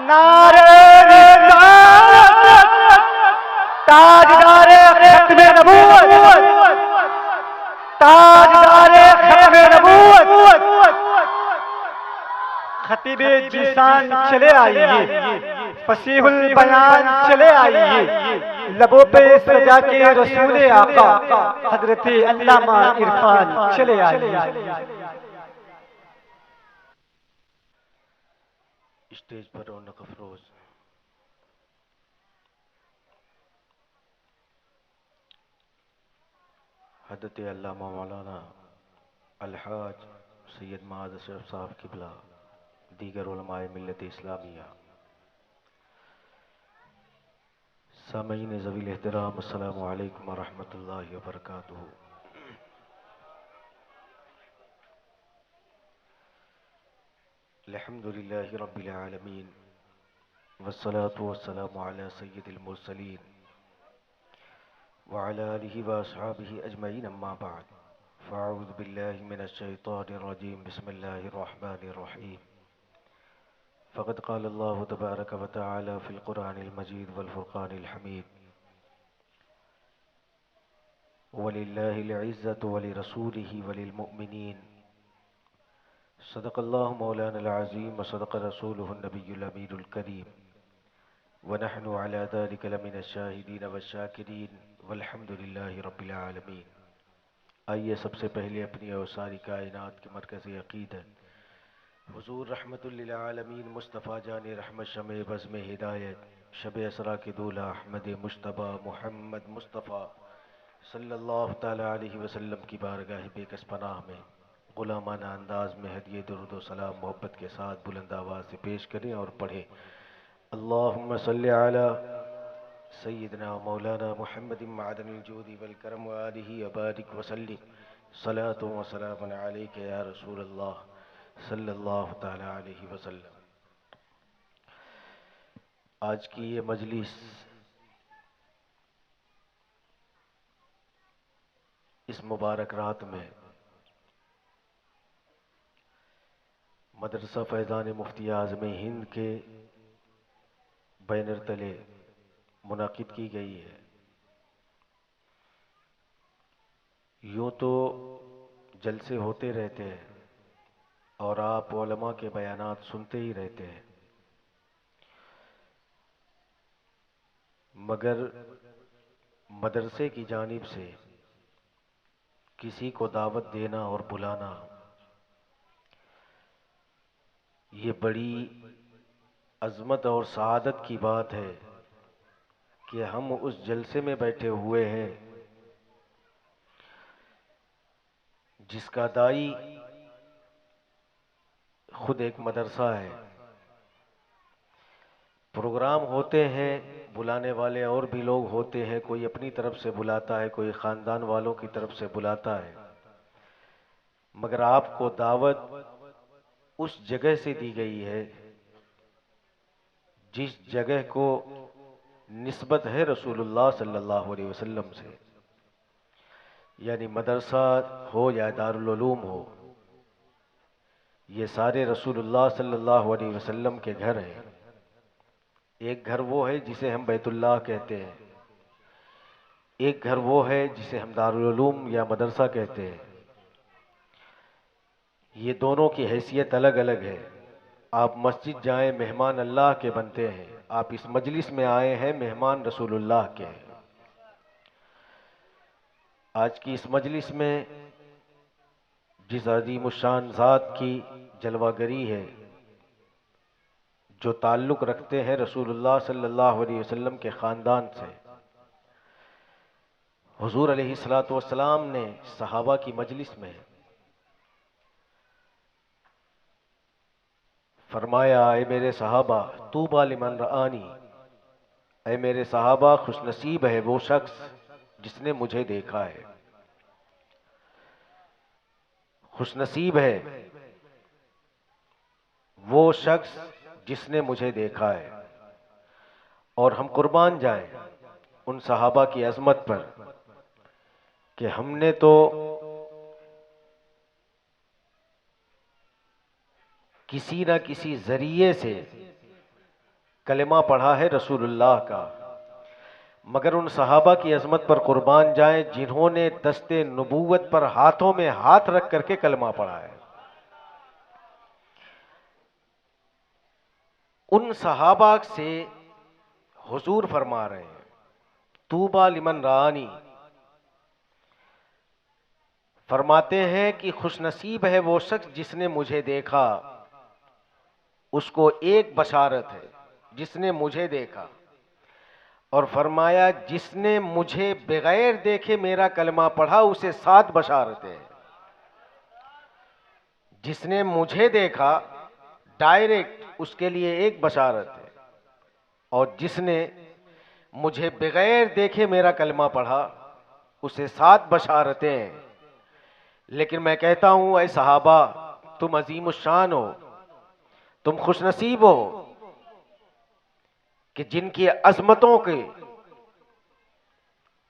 نعرہ رسالت تاجدار ختم نبوت، تاجدار ختم نبوت، خطیب جیسان چلے آئیے، فصیح البیان چلے آئیے، لبوں پہ سجا کے رسول آقا حضرت علامہ عرفان چلے آئیے۔ اسٹیج پر رونق افروز حضرت علامہ مولانا الحاج سید معاذ اشرف صاحب قبلہ، دیگر علماء ملت اسلامیہ، سامعین ذوی الاحترام، السلام علیکم ورحمۃ اللہ وبرکاتہ۔ الحمد للہ رب العالمین، والصلاة والسلام علی سید المرسلین وعلى آلہ واصحابہ اجمعین، اما بعد، فاعوذ باللہ من الشیطان الرجیم، بسم اللہ الرحمن الرحیم۔ فقد قال اللہ تبارک وتعالی فی القرآن المجید والفرقان الحمید، وَلِلَّهِ الْعِزَّةُ وَلِرَسُولِهِ وَلِلْمُؤْمِنِينَ، صدق اللہ مولانا العظیم وصدق رسولہ النبی الامین الکریم، ونحن علی ذلک لمن الشاہدین والشاکرین، والحمد للہ رب العالمین۔ آئیے سب سے پہلے اپنی اور ساری کائنات کے مرکز عقیدت حضور رحمت للعالمین مصطفیٰ جان رحمت شمع بزم ہدایت شب اسرا کے دولہ احمد مجتبیٰ محمد مصطفیٰ صلی اللہ تعالی علیہ وسلم کی بارگاہ بے کس پناہ میں غلامانہ انداز میں ہدیہ درود و سلام محبت کے ساتھ بلند آواز سے پیش کریں اور پڑھیں، اللہم صلی علی سیدنا مولانا محمد معدن الجود والکرم وآلہ وبارک وسلم، صلاۃ و سلام علیک یا رسول اللہ صلی اللہ تعالی علیہ وسلم۔ آج کی یہ مجلس اس مبارک رات میں مدرسہ فیضان مفتی اعظم ہند کے بینر تلے منعقد کی گئی ہے۔ یوں تو جلسے ہوتے رہتے ہیں اور آپ علماء کے بیانات سنتے ہی رہتے ہیں، مگر مدرسے کی جانب سے کسی کو دعوت دینا اور بلانا یہ بڑی عظمت اور سعادت کی بات ہے کہ ہم اس جلسے میں بیٹھے ہوئے ہیں جس کا داعی خود ایک مدرسہ ہے۔ پروگرام ہوتے ہیں، بلانے والے اور بھی لوگ ہوتے ہیں، کوئی اپنی طرف سے بلاتا ہے، کوئی خاندان والوں کی طرف سے بلاتا ہے، مگر آپ کو دعوت اس جگہ سے دی گئی ہے جس جگہ کو نسبت ہے رسول اللہ صلی اللہ علیہ وسلم سے، یعنی مدرسہ ہو یا دارالعلوم ہو، یہ سارے رسول اللہ صلی اللہ علیہ وسلم کے گھر ہیں۔ ایک گھر وہ ہے جسے ہم بیت اللہ کہتے ہیں، ایک گھر وہ ہے جسے ہم دارالعلوم یا مدرسہ کہتے ہیں۔ یہ دونوں کی حیثیت الگ الگ ہے۔ آپ مسجد جائیں مہمان اللہ کے بنتے ہیں، آپ اس مجلس میں آئے ہیں مہمان رسول اللہ کے ہیں۔ آج کی اس مجلس میں جس عظیم الشان ذات کی جلوہ گری ہے، جو تعلق رکھتے ہیں رسول اللہ صلی اللہ علیہ وسلم کے خاندان سے، حضور علیہ الصلوۃ والسلام نے صحابہ کی مجلس میں فرمایا، اے میرے صحابہ طوبی لمن رآنی، اے میرے صحابہ خوش نصیب ہے وہ شخص جس نے مجھے دیکھا ہے، خوش نصیب ہے وہ شخص جس نے مجھے دیکھا ہے۔ اور ہم قربان جائیں ان صحابہ کی عظمت پر کہ ہم نے تو کسی نہ کسی ذریعے سے کلمہ پڑھا ہے رسول اللہ کا، مگر ان صحابہ کی عظمت پر قربان جائیں جنہوں نے دست نبوت پر ہاتھوں میں ہاتھ رکھ کر کے کلمہ پڑھا ہے۔ ان صحابہ سے حضور فرما رہے ہیں طوبیٰ لمن رآنی، فرماتے ہیں کہ خوش نصیب ہے وہ شخص جس نے مجھے دیکھا، اس کو ایک بشارت ہے جس نے مجھے دیکھا، اور فرمایا جس نے مجھے بغیر دیکھے میرا کلمہ پڑھا اسے 7 بشارتیں ہیں۔ جس نے مجھے دیکھا ڈائریکٹ اس کے لیے ایک بشارت ہے، اور جس نے مجھے بغیر دیکھے میرا کلمہ پڑھا اسے 7 بشارتیں ہیں۔ لیکن میں کہتا ہوں اے صحابہ، تم عظیم الشان ہو، تم خوش نصیب ہو کہ جن کی عظمتوں کے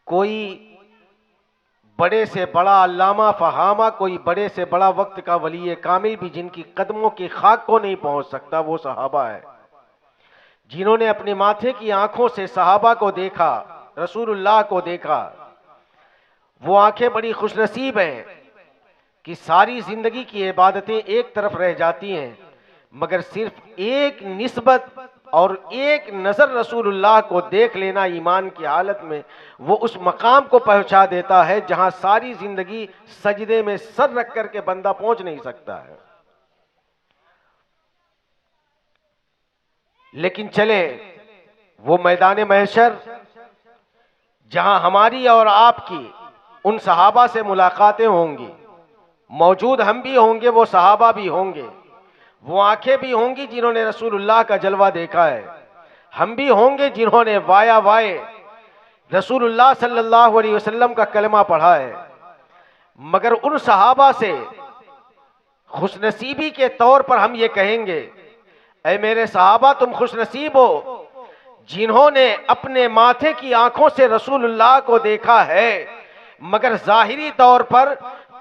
کوئی بڑے سے بڑا علامہ فہامہ، کوئی بڑے سے بڑا وقت کا ولی کامل بھی جن کی قدموں کی خاک کو نہیں پہنچ سکتا، وہ صحابہ ہے جنہوں نے اپنے ماتھے کی آنکھوں سے صحابہ کو دیکھا، رسول اللہ کو دیکھا۔ وہ آنکھیں بڑی خوش نصیب ہیں کہ ساری زندگی کی عبادتیں ایک طرف رہ جاتی ہیں، مگر صرف ایک نسبت اور ایک نظر رسول اللہ کو دیکھ لینا ایمان کی حالت میں وہ اس مقام کو پہنچا دیتا ہے جہاں ساری زندگی سجدے میں سر رکھ کر کے بندہ پہنچ نہیں سکتا ہے۔ لیکن چلے وہ میدان محشر جہاں ہماری اور آپ کی ان صحابہ سے ملاقاتیں ہوں گی، موجود ہم بھی ہوں گے، وہ صحابہ بھی ہوں گے، وہ آنکھیں بھی ہوں گی جنہوں نے رسول اللہ کا جلوہ دیکھا ہے، ہم بھی ہوں گے جنہوں نے وایا وائے رسول اللہ صلی اللہ علیہ وسلم کا کلمہ پڑھا ہے، مگر ان صحابہ سے خوش نصیبی کے طور پر ہم یہ کہیں گے اے میرے صحابہ تم خوش نصیب ہو جنہوں نے اپنے ماتھے کی آنکھوں سے رسول اللہ کو دیکھا ہے، مگر ظاہری طور پر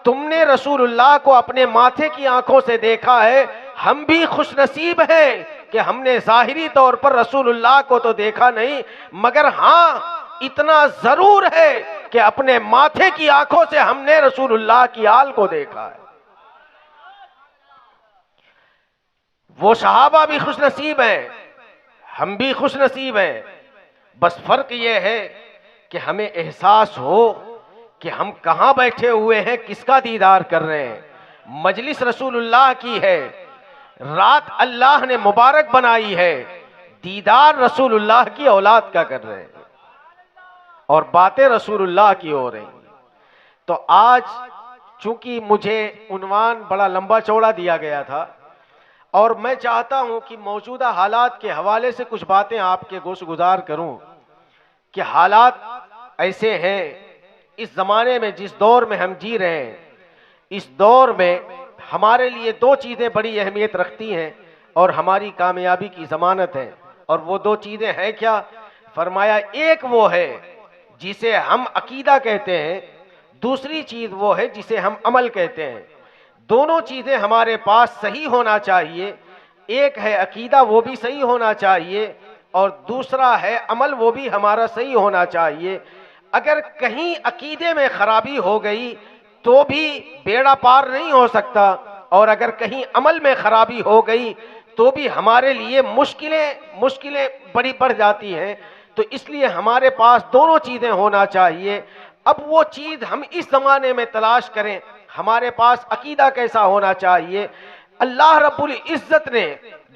تم نے رسول اللہ کو اپنے ماتھے کی آنکھوں سے دیکھا ہے۔ ہم بھی خوش نصیب ہیں کہ ہم نے ظاہری طور پر رسول اللہ کو تو دیکھا نہیں، مگر ہاں اتنا ضرور ہے کہ اپنے ماتھے کی آنکھوں سے ہم نے رسول اللہ کی آل کو دیکھا ہے۔ وہ صحابہ بھی خوش نصیب ہیں، ہم بھی خوش نصیب ہیں، بس فرق یہ ہے کہ ہمیں احساس ہو کہ ہم کہاں بیٹھے ہوئے ہیں، کس کا دیدار کر رہے ہیں۔ مجلس رسول اللہ کی ہے، رات اللہ نے مبارک بنائی ہے، دیدار رسول اللہ کی اولاد کا کر رہے ہیں اور باتیں رسول اللہ کی ہو رہی ہیں۔ تو آج چونکہ مجھے عنوان بڑا لمبا چوڑا دیا گیا تھا اور میں چاہتا ہوں کہ موجودہ حالات کے حوالے سے کچھ باتیں آپ کے گوش گزار کروں کہ حالات ایسے ہیں، اس زمانے میں جس دور میں ہم جی رہے ہیں، اس دور میں ہمارے لیے 2 چیزیں بڑی اہمیت رکھتی ہیں اور ہماری کامیابی کی ضمانت ہے، اور وہ 2 چیزیں ہیں کیا؟ فرمایا ایک وہ ہے جسے ہم عقیدہ کہتے ہیں، دوسری چیز وہ ہے جسے ہم عمل کہتے ہیں۔ دونوں چیزیں ہمارے پاس صحیح ہونا چاہیے، ایک ہے عقیدہ وہ بھی صحیح ہونا چاہیے، اور دوسرا ہے عمل وہ بھی ہمارا صحیح ہونا چاہیے۔ اگر کہیں عقیدے میں خرابی ہو گئی تو بھی بیڑا پار نہیں ہو سکتا، اور اگر کہیں عمل میں خرابی ہو گئی تو بھی ہمارے لیے مشکلیں بڑی بڑھ جاتی ہیں۔ تو اس لیے ہمارے پاس دونوں چیزیں ہونا چاہیے۔ اب وہ چیز ہم اس زمانے میں تلاش کریں، ہمارے پاس عقیدہ کیسا ہونا چاہیے۔ اللہ رب العزت نے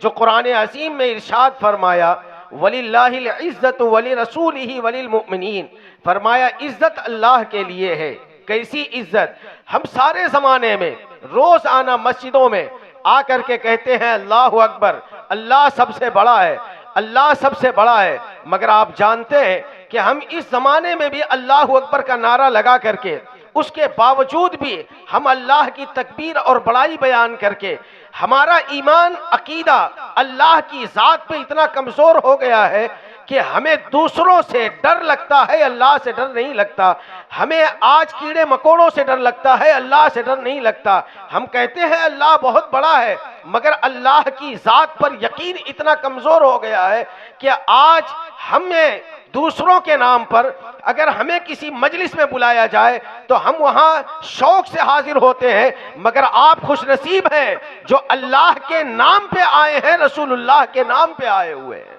جو قرآن عظیم میں ارشاد فرمایا وَلِلَّهِ الْعِزَّةُ وَلِرَسُولِهِ وَلِلْمُؤْمِنِينَ، فرمایا عزت اللہ کے لیے ہے۔ کیسی عزت؟ ہم سارے زمانے میں روز آنا مسجدوں میں آ کر کے کہتے ہیں اللہ اکبر، اللہ سب سے بڑا ہے، اللہ سب سے بڑا ہے، مگر آپ جانتے ہیں کہ ہم اس زمانے میں بھی اللہ اکبر کا نعرہ لگا کر کے اس کے باوجود بھی ہم اللہ کی تکبیر اور بڑائی بیان کر کے ہمارا ایمان عقیدہ اللہ کی ذات پہ اتنا کمزور ہو گیا ہے کہ ہمیں دوسروں سے ڈر لگتا ہے، اللہ سے ڈر نہیں لگتا. ہمیں آج کیڑے مکوڑوں سے ڈر لگتا ہے، اللہ سے ڈر نہیں لگتا. ہم کہتے ہیں اللہ بہت بڑا ہے، مگر اللہ کی ذات پر یقین اتنا کمزور ہو گیا ہے کہ آج ہمیں دوسروں کے نام پر اگر ہمیں کسی مجلس میں بلایا جائے تو ہم وہاں شوق سے حاضر ہوتے ہیں، مگر آپ خوش نصیب ہیں جو اللہ کے نام پہ آئے ہیں، رسول اللہ کے نام پہ آئے ہوئے ہیں.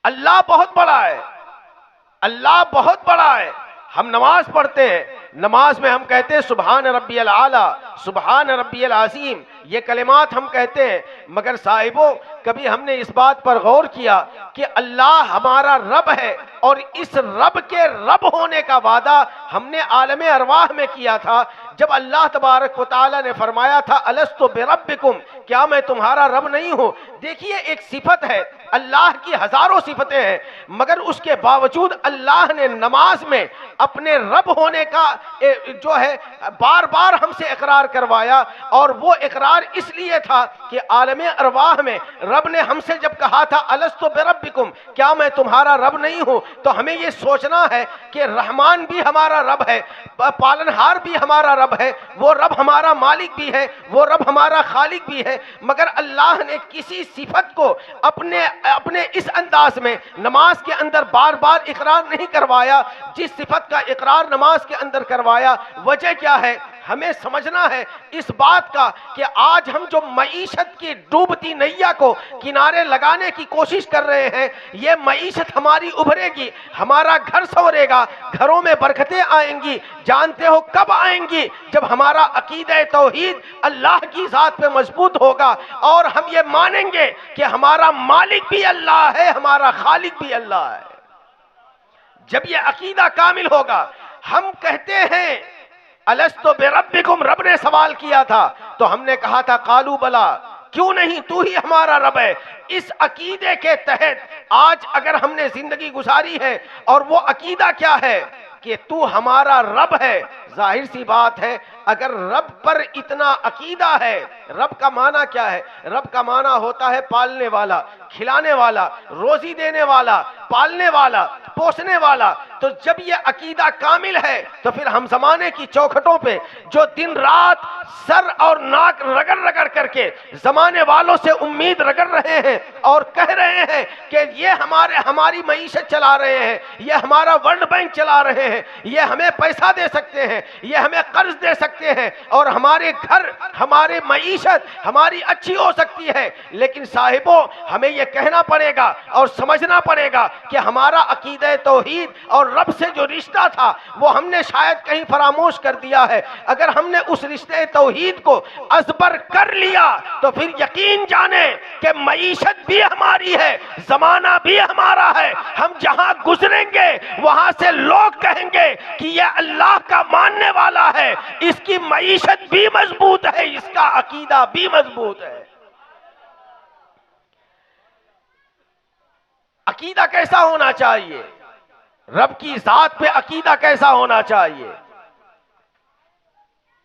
اللہ بہت بڑا ہے، اللہ بہت بڑا ہے. ہم نماز پڑھتے ہیں، نماز میں ہم کہتے ہیں سبحان ربی العالی، سبحان ربی العظیم، یہ کلمات ہم کہتے ہیں. مگر صاحبو کبھی ہم نے اس بات پر غور کیا کہ اللہ ہمارا رب ہے، اور اس رب کے رب ہونے کا وعدہ ہم نے عالم ارواح میں کیا تھا جب اللہ تبارک و تعالی نے فرمایا تھا الست بربکم، کیا میں تمہارا رب نہیں ہوں. دیکھیے ایک صفت ہے، اللہ کی ہزاروں صفتیں ہیں، مگر اس کے باوجود اللہ نے نماز میں اپنے رب ہونے کا جو ہے بار بار ہم سے اقرار کروایا. اور وہ اقرار اس لیے تھا کہ عالم ارواح میں رب نے ہم سے جب کہا تھا الست بربکم، کیا میں تمہارا رب نہیں ہوں، تو ہمیں یہ سوچنا ہے کہ رحمان بھی ہمارا رب ہے، پالنہار بھی ہمارا رب ہے، وہ رب ہمارا مالک بھی ہے، وہ رب ہمارا خالق بھی ہے. مگر اللہ نے کسی صفت کو اپنے اس انداز میں نماز کے اندر بار بار اقرار نہیں کروایا جس صفت کا اقرار نماز کے اندر کروایا. وجہ کیا ہے؟ ہمیں سمجھنا ہے اس بات کا کہ آج ہم جو معیشت کی ڈوبتی نیا کو کنارے لگانے کی کوشش کر رہے ہیں، یہ معیشت ہماری ابھرے گی، ہمارا گھر سنورے گا، گھروں میں برکتیں آئیں گی. جانتے ہو کب آئیں گی؟ جب ہمارا عقیدہ توحید اللہ کی ذات پہ مضبوط ہوگا اور ہم یہ مانیں گے کہ ہمارا مالک بھی اللہ ہے، ہمارا خالق بھی اللہ ہے. جب یہ عقیدہ کامل ہوگا. ہم کہتے ہیں الست بربکم، رب نے سوال کیا تھا تو ہم نے کہا تھا قالوا بلا، کیوں نہیں، تو ہی ہمارا رب ہے. اس عقیدے کے تحت آج اگر ہم نے زندگی گزاری ہے، اور وہ عقیدہ کیا ہے کہ تو ہمارا رب ہے، ظاہر سی بات ہے اگر رب پر اتنا عقیدہ ہے. رب کا معنی کیا ہے؟ رب کا معنی ہوتا ہے پالنے والا، کھلانے والا، روزی دینے والا، پالنے والا، پوسنے والا. تو جب یہ عقیدہ کامل ہے تو پھر ہم زمانے کی چوکھٹوں پہ جو دن رات سر اور ناک رگڑ رگڑ کر کے زمانے والوں سے امید رگڑ رہے ہیں اور کہہ رہے ہیں کہ یہ ہماری معیشت چلا رہے ہیں، یہ ہمارا ورلڈ بینک چلا رہے ہیں، یہ ہمیں پیسہ دے سکتے ہیں، یہ ہمیں قرض دے سکتے ہیں، اور ہمارے گھر، ہماری معیشت ہماری اچھی ہو سکتی ہے. لیکن صاحبوں ہمیں یہ کہنا پڑے گا اور سمجھنا پڑے گا کہ ہمارا عقیدہ توحید اور رب سے جو رشتہ تھا وہ ہم نے شاید کہیں فراموش کر دیا ہے. اگر ہم نے اس رشتے توحید کو ازبر کر لیا تو پھر یقین جانے کہ معیشت بھی ہماری ہے، زمانہ بھی ہمارا ہے. ہم جہاں گزریں گے وہاں سے لوگ کہیں گے کہ یہ اللہ کا ماننے والا ہے، اس کی معیشت بھی مضبوط ہے، اس کا عقیدہ بھی مضبوط ہے. عقیدہ کیسا ہونا چاہیے؟ رب کی ذات پہ عقیدہ کیسا ہونا چاہیے؟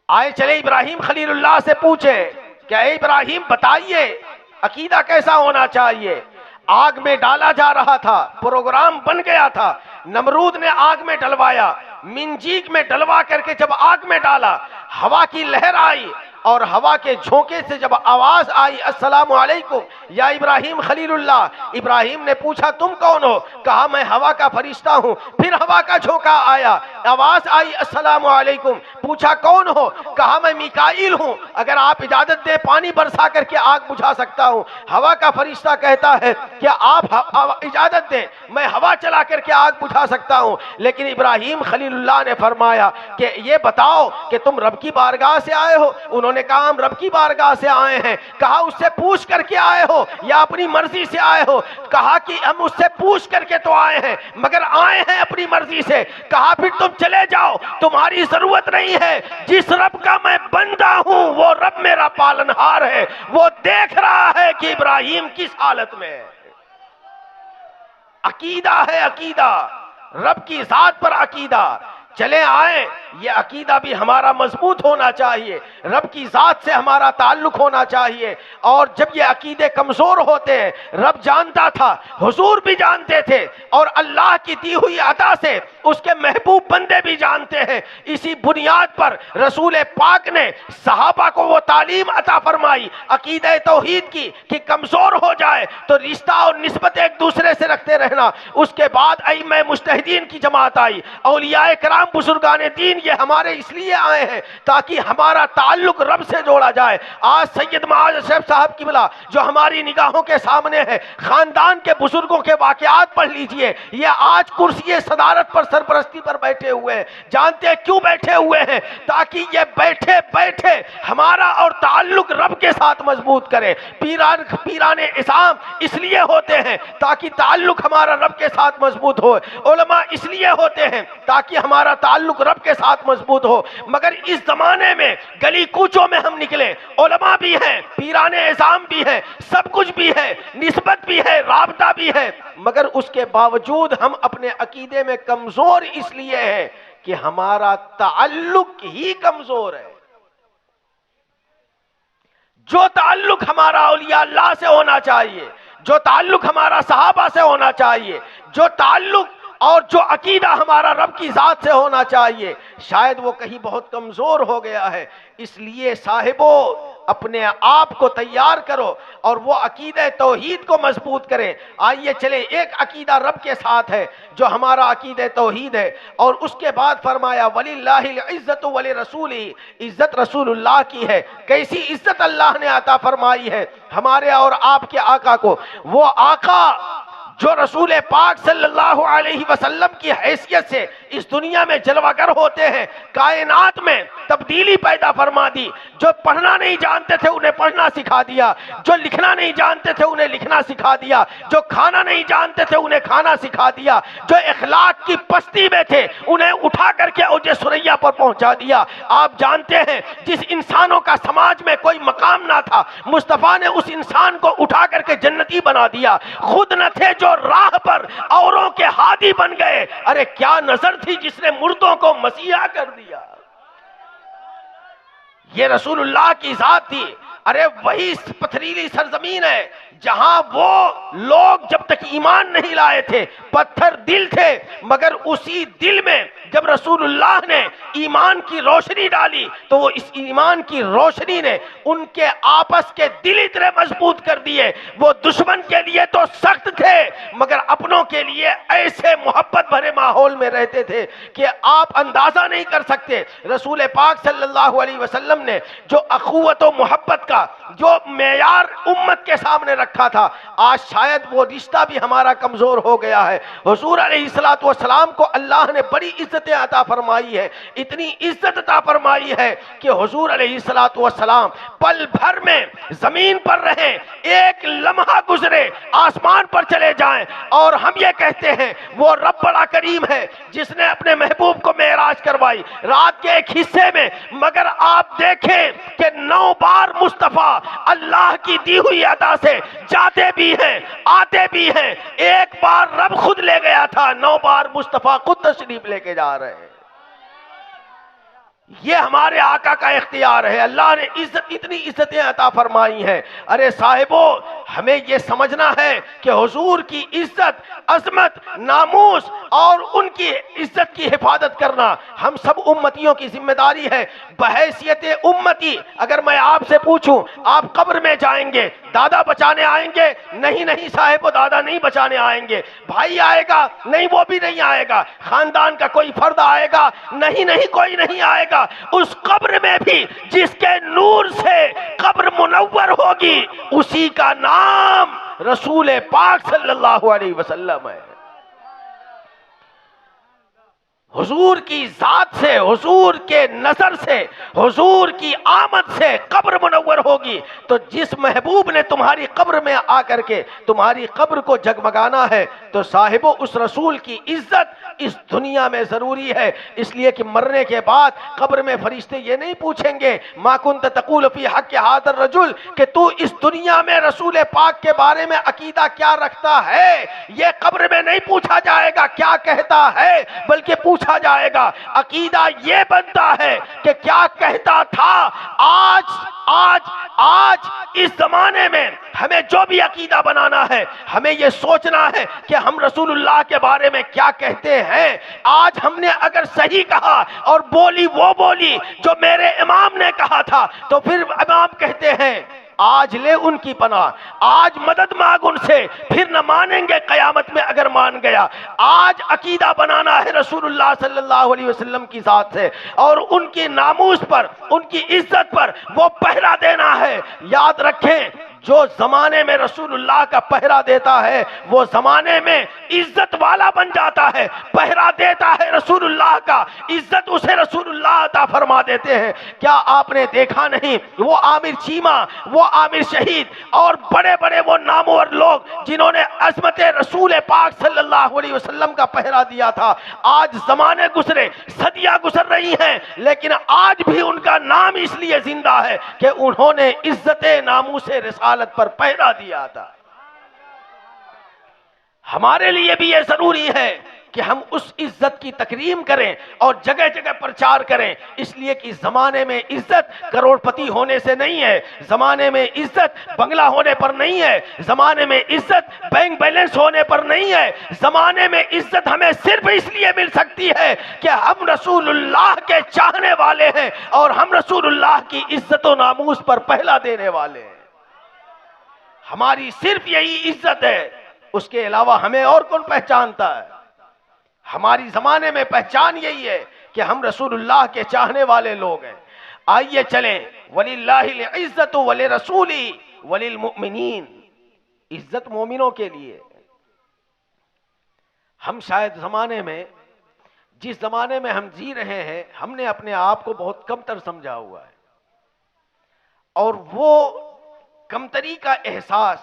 آئے چلے ابراہیم خلیل اللہ سے پوچھیں کہ اے ابراہیم بتائیے عقیدہ کیسا ہونا چاہیے. آگ میں ڈالا جا رہا تھا، پروگرام بن گیا تھا، نمرود نے آگ میں ڈلوایا، منجیک میں ڈلوا کر کے جب آگ میں ڈالا، ہوا کی لہر آئی اور ہوا کے جھونکے سے جب آواز آئی السلام علیکم یا ابراہیم خلیل اللہ. ابراہیم نے پوچھا تم کون ہو؟ کہا میں ہوا کا فرشتہ ہوں. پھر ہوا کا جھونکا آیا، آواز آئی السلام علیکم. پوچھا کون ہو؟ کہا میں میکائیل ہوں، اگر آپ اجازت دیں پانی برسا کر کے آگ بجھا سکتا ہوں. ہوا کا فرشتہ کہتا ہے کہ آپ اجازت دیں میں ہوا چلا کر کے آگ بجھا سکتا ہوں. لیکن ابراہیم خلیل اللہ نے فرمایا کہ یہ بتاؤ کہ تم رب کی بارگاہ سے آئے ہو؟ انہوں نے کہا ہم رب کی بارگاہ سے آئے ہیں. کہا اس سے پوچھ کر کے آئے ہو یا اپنی مرضی سے آئے ہو؟ کہا کہ ہم اس سے پوچھ کر کے تو آئے ہیں مگر آئے ہیں اپنی مرضی سے. کہا پھر تم چلے جاؤ، تمہاری ضرورت نہیں ہے. جس رب کا میں بندہ ہوں وہ رب میرا پالنہار ہے، وہ دیکھ رہا ہے کہ ابراہیم کس حالت میں ہے. عقیدہ ہے، عقیدہ رب کی ذات پر عقیدہ. چلے آئیں یہ عقیدہ بھی ہمارا مضبوط ہونا چاہیے، رب کی ذات سے ہمارا تعلق ہونا چاہیے۔ اور جب یہ عقیدے کمزور ہوتے ہیں، رب جانتا تھا، حضور بھی جانتے تھے، اور اللہ کی دی ہوئی عطا سے اس کے محبوب بندے بھی جانتے ہیں۔ اسی بنیاد پر رسول پاک نے صحابہ کو وہ تعلیم عطا فرمائی عقیدہ توحید کی کہ کمزور ہو جائے تو رشتہ اور نسبت ایک دوسرے سے رکھتے رہنا۔ اس کے بعد ائمہ مجتہدین کی جماعت آئی، اولیاء کرام بزرگان دین، یہ ہمارے اس لیے آئے ہیں تاکہ ہمارا تعلق رب سے جوڑا جائے۔ آج سید معاذ شیخ صاحب کی بلا جو ہماری نگاہوں کے سامنے ہے، خاندان کے بزرگوں کے واقعات پڑھ لیجئے، یہ آج کرسی صدارت پر سرپرستی پر بیٹھے ہوئے ہیں۔ جانتے ہیں کیوں بیٹھے ہوئے ہیں؟ تاکہ یہ بیٹھے بیٹھے ہمارا اور تعلق رب کے ساتھ مضبوط کرے۔ پیران اسلام اس لیے ہوتے ہیں تاکہ تعلق ہمارا رب کے ساتھ مضبوط ہو، علماء اس لیے ہوتے ہیں تاکہ ہمارا تعلق رب کے ساتھ مضبوط ہو۔ مگر اس زمانے میں گلی کوچوں میں ہم نکلے، علماء بھی ہیں، پیران اسلام بھی ہیں، سب کچھ بھی ہے، نسبت بھی ہے، رابطہ بھی ہے، مگر اس کے باوجود ہم اپنے عقیدے میں کمزور اس لیے ہیں کہ ہمارا تعلق ہی کمزور ہے۔ جو تعلق ہمارا اولیاء اللہ سے ہونا چاہیے، جو تعلق ہمارا صحابہ سے ہونا چاہیے، جو تعلق اور جو عقیدہ ہمارا رب کی ذات سے ہونا چاہیے، شاید وہ کہیں بہت کمزور ہو گیا ہے۔ اس لیے صاحبو اپنے آپ کو تیار کرو اور وہ عقیدہ توحید کو مضبوط کریں۔ آئیے چلے، ایک عقیدہ رب کے ساتھ ہے جو ہمارا عقیدہ توحید ہے، اور اس کے بعد فرمایا وَلِلَّهِ الْعِزَّةُ وَلِرَسُولِهِ، عزت رسول اللہ کی ہے۔ کیسی عزت اللہ نے عطا فرمائی ہے ہمارے اور آپ کے آقا کو؟ وہ آقا جو رسول پاک صلی اللہ علیہ وسلم کی حیثیت سے اس دنیا میں جلوہ گر ہوتے ہیں، کائنات میں تبدیلی پیدا فرما دی۔ جو پڑھنا نہیں جانتے تھے انہیں پڑھنا سکھا دیا، جو لکھنا نہیں جانتے تھے انہیں لکھنا سکھا دیا، جو کھانا نہیں جانتے تھے انہیں کھانا سکھا دیا، جو اخلاق کی پستی میں تھے انہیں اٹھا کر کے اوج ثریا پر پہنچا دیا۔ آپ جانتے ہیں جس انسانوں کا سماج میں کوئی مقام نہ تھا، مصطفیٰ نے اس انسان کو اٹھا کر کے جنتی بنا دیا۔ خود نہ تھے جو راہ پر اوروں کے ہادی بن گئے۔ ارے کیا نظر تھی جس نے مردوں کو مسیحا کر دیا؟ یہ رسول اللہ کی ذات تھی۔ ارے وہی پتھریلی سرزمین ہے جہاں وہ لوگ جب تک ایمان نہیں لائے تھے پتھر دل تھے، مگر اسی دل میں جب رسول اللہ نے ایمان کی روشنی ڈالی تو وہ اس ایمان کی روشنی نے ان کے آپس کے دل اتنے مضبوط کر دیے۔ وہ دشمن کے لیے تو سخت تھے مگر اپنوں کے لیے ایسے محبت بھرے ماحول میں رہتے تھے کہ آپ اندازہ نہیں کر سکتے۔ رسول پاک صلی اللہ علیہ وسلم نے جو اخوت و محبت کا جو معیار امت کے سامنے رکھا تھا، آج شاید وہ رشتہ بھی ہمارا کمزور ہو گیا ہے۔ حضور علیہ السلام کو اللہ نے بڑی عزتیں عطا فرمائی ہے، اتنی عزت عطا فرمائی ہے کہ حضور علیہ السلام پل بھر میں زمین پر رہیں، ایک لمحہ گزرے آسمان پر چلے جائیں اور ہم یہ کہتے ہیں وہ رب بڑا کریم ہے جس نے اپنے محبوب کو معراج کروائی رات کے ایک حصے میں، مگر آپ دیکھیں کہ 9 بار مصطفیٰ اللہ کی دی ہوئی عطا سے جاتے بھی ہیں آتے بھی ہیں۔ ایک بار رب خود لے گیا تھا، 9 بار مصطفیٰ خود تشریف لے کے جا رہے ہیں۔ یہ ہمارے آقا کا اختیار ہے، اللہ نے اتنی عزتیں عطا فرمائی ہیں۔ ارے صاحبو ہمیں یہ سمجھنا ہے کہ حضور کی عزت، عظمت، ناموس اور ان کی عزت کی حفاظت کرنا ہم سب امتیوں کی ذمہ داری ہے۔ بحیثیت امتی اگر میں آپ سے پوچھوں آپ قبر میں جائیں گے دادا بچانے آئیں گے؟ نہیں صاحبو، دادا نہیں بچانے آئیں گے۔ بھائی آئے گا؟ نہیں، وہ بھی نہیں آئے گا۔ خاندان کا کوئی فرد آئے گا؟ نہیں کوئی نہیں آئے گا۔ اس قبر میں بھی جس کے نور سے قبر منور ہوگی اسی کا نام رسول پاک صلی اللہ علیہ وسلم ہے۔ حضور کی ذات سے، حضور کے نظر سے، حضور کی آمد سے قبر منور ہوگی۔ تو جس محبوب نے تمہاری قبر میں آ کر کے تمہاری قبر کو جگمگانا ہے تو صاحبو اس رسول کی عزت اس دنیا میں ضروری ہے، اس لیے کہ مرنے کے بعد قبر میں فرشتے یہ نہیں پوچھیں گے ما کنت تقول فی حق ھذا الرجل کہ تو اس دنیا میں رسول پاک کے بارے میں عقیدہ کیا رکھتا ہے۔ یہ قبر میں نہیں پوچھا جائے گا کیا کہتا ہے، بلکہ پوچھا جائے گا عقیدہ یہ بنتا ہے کہ کیا کہتا تھا۔ آج اس زمانے میں ہمیں جو بھی عقیدہ بنانا ہے ہمیں یہ سوچنا ہے کہ ہم رسول اللہ کے بارے میں کیا کہتے ہیں۔ آج ہم نے اگر صحیح کہا اور بولی وہ بولی جو میرے امام نے کہا تھا تو پھر امام کہتے ہیں آج لے ان کی پناہ، آج مدد مانگ ان سے، پھر نہ مانیں گے قیامت میں اگر مان گیا۔ آج عقیدہ بنانا ہے رسول اللہ صلی اللہ علیہ وسلم کی ذات سے اور ان کی ناموس پر، ان کی عزت پر وہ پہرا دینا ہے۔ یاد رکھیں جو زمانے میں رسول اللہ کا پہرا دیتا ہے وہ زمانے میں عزت والا بن جاتا ہے۔ پہرا دیتا ہے رسول اللہ کا، عزت اسے رسول اللہ عطا فرما دیتے ہیں۔ کیا آپ نے دیکھا نہیں وہ عامر چیمہ، وہ عامر شہید اور بڑے بڑے وہ نامور لوگ جنہوں نے عظمت رسول پاک صلی اللہ علیہ وسلم کا پہرا دیا تھا، آج زمانے گزرے، صدیاں گزر رہی ہیں، لیکن آج بھی ان کا نام اس لیے زندہ ہے کہ انہوں نے عزت ناموس رسالت پر پہرا دیا تھا۔ ہمارے لیے بھی یہ ضروری ہے کہ ہم اس عزت کی تکریم کریں اور جگہ جگہ پرچار کریں، اس لیے کہ زمانے میں عزت کروڑ پتی ہونے سے نہیں ہے، زمانے میں عزت بنگلہ ہونے پر نہیں ہے، زمانے میں عزت بینک بیلنس ہونے پر نہیں ہے، زمانے میں عزت ہمیں صرف اس لیے مل سکتی ہے کہ ہم رسول اللہ کے چاہنے والے ہیں اور ہم رسول اللہ کی عزت و ناموس پر پہلا دینے والے ہیں۔ ہماری صرف یہی عزت ہے، اس کے علاوہ ہمیں اور کون پہچانتا ہے؟ ہماری زمانے میں پہچان یہی ہے کہ ہم رسول اللہ کے چاہنے والے لوگ ہیں۔ آئیے چلیں، وَلِلَّهِ الْعِزَّةُ وَلِرَسُولِهِ وَلِلْمُؤْمِنِينَ، عزت مومنوں کے لیے۔ ہم شاید زمانے میں، جس زمانے میں ہم جی رہے ہیں، ہم نے اپنے آپ کو بہت کم تر سمجھا ہوا ہے، اور وہ کمتری کا احساس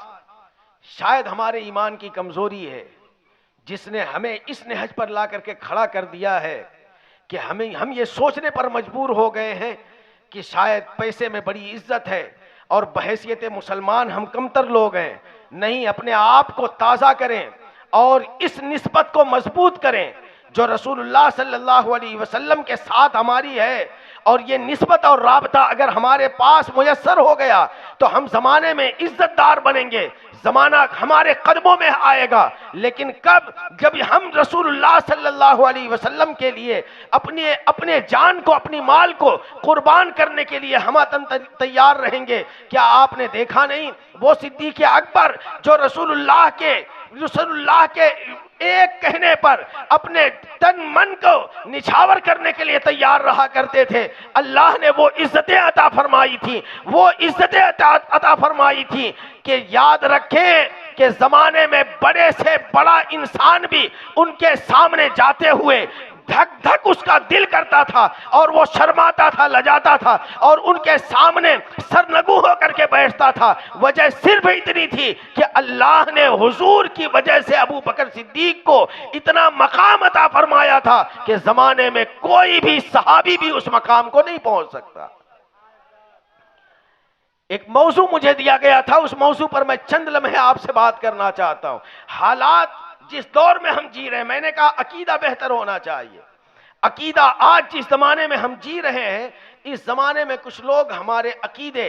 شاید ہمارے ایمان کی کمزوری ہے جس نے ہمیں اس نہج پر لا کر کے کھڑا کر دیا ہے کہ ہم یہ سوچنے پر مجبور ہو گئے ہیں کہ شاید پیسے میں بڑی عزت ہے اور بحیثیت مسلمان ہم کمتر لوگ ہیں۔ نہیں، اپنے آپ کو تازہ کریں اور اس نسبت کو مضبوط کریں جو رسول اللہ صلی اللہ علیہ وسلم کے ساتھ ہماری ہے، اور یہ نسبت اور رابطہ اگر ہمارے پاس میسر ہو گیا تو ہم زمانے میں عزت دار بنیں گے، زمانہ ہمارے قدموں میں آئے گا۔ لیکن کب؟ جب ہم رسول اللہ صلی اللہ علیہ وسلم کے لیے اپنے جان کو، اپنی مال کو قربان کرنے کے لیے ہم تیار رہیں گے۔ کیا آپ نے دیکھا نہیں وہ صدیق اکبر جو رسول اللہ کے ایک کہنے پر اپنے تن من کو نچھاور کرنے کے لیے تیار رہا کرتے تھے؟ اللہ نے وہ عزتیں عطا فرمائی تھی، وہ عزتیں عطا فرمائی تھی کہ یاد رکھیں کہ زمانے میں بڑے سے بڑا انسان بھی ان کے سامنے جاتے ہوئے دھک دھک اس کا دل کرتا تھا اور وہ شرماتا تھا، لجاتا تھا اور ان کے سامنے سرنگو ہو کر کے بیٹھتا تھا۔ وجہ صرف اتنی تھی کہ اللہ نے حضور کی وجہ سے ابو بکر صدیق کو اتنا مقام عطا فرمایا تھا کہ زمانے میں کوئی بھی صحابی بھی اس مقام کو نہیں پہنچ سکتا۔ ایک موضوع مجھے دیا گیا تھا، اس موضوع پر میں چند لمحے آپ سے بات کرنا چاہتا ہوں۔ حالات جس دور میں ہم جی رہے ہیں، میں نے کہا عقیدہ بہتر ہونا چاہیے۔ عقیدہ آج جس زمانے میں ہم جی رہے ہیں، اس زمانے میں کچھ لوگ ہمارے عقیدے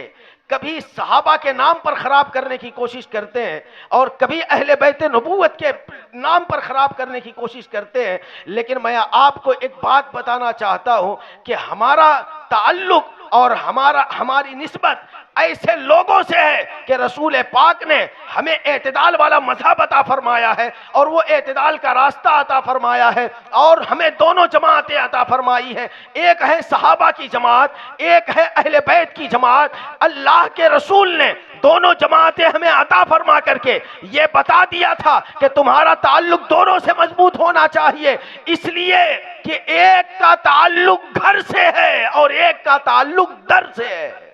کبھی صحابہ کے نام پر خراب کرنے کی کوشش کرتے ہیں اور کبھی اہل بیت نبوت کے نام پر خراب کرنے کی کوشش کرتے ہیں۔ لیکن میں آپ کو ایک بات بتانا چاہتا ہوں کہ ہمارا تعلق اور ہماری نسبت ایسے لوگوں سے ہے کہ رسول پاک نے ہمیں اعتدال والا مذہب عطا فرمایا ہے اور وہ اعتدال کا راستہ عطا فرمایا ہے، اور ہمیں دونوں جماعتیں عطا فرمائی ہیں، ایک ہے صحابہ کی جماعت، ایک ہے اہل بیت کی جماعت۔ اللہ کے رسول نے دونوں جماعتیں ہمیں عطا فرما کر کے یہ بتا دیا تھا کہ تمہارا تعلق دونوں سے مضبوط ہونا چاہیے، اس لیے کہ ایک کا تعلق گھر سے ہے اور ایک کا تعلق در سے ہے،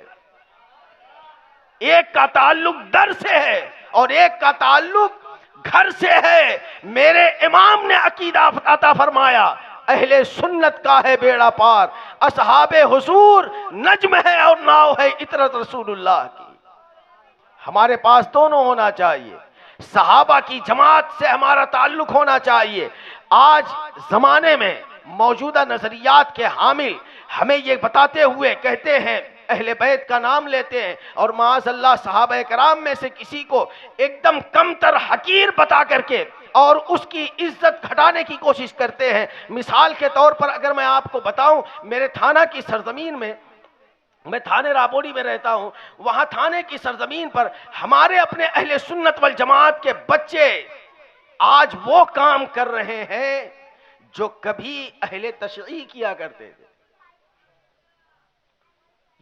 ایک کا تعلق در سے ہے اور ایک کا تعلق گھر سے ہے۔ میرے امام نے عقیدہ عطا فرمایا، اہل سنت کا ہے بیڑا پار، اصحاب حضور نجم ہے اور ناؤ ہے عطرت رسول اللہ کی۔ ہمارے پاس دونوں ہونا چاہیے، صحابہ کی جماعت سے ہمارا تعلق ہونا چاہیے۔ آج زمانے میں موجودہ نظریات کے حامل ہمیں یہ بتاتے ہوئے کہتے ہیں، اہل بیت کا نام لیتے ہیں اور معاذ اللہ صحابہ کرام میں سے کسی کو ایک دم کمتر حقیر بتا کر کے اور اس کی عزت گھٹانے کی کوشش کرتے ہیں۔ مثال کے طور پر اگر میں آپ کو بتاؤں، میرے تھانہ کی سرزمین میں، میں تھانے رابوڑی میں رہتا ہوں، وہاں تھانے کی سرزمین پر ہمارے اپنے اہل سنت والجماعت کے بچے آج وہ کام کر رہے ہیں جو کبھی اہل تشیع کیا کرتے تھے۔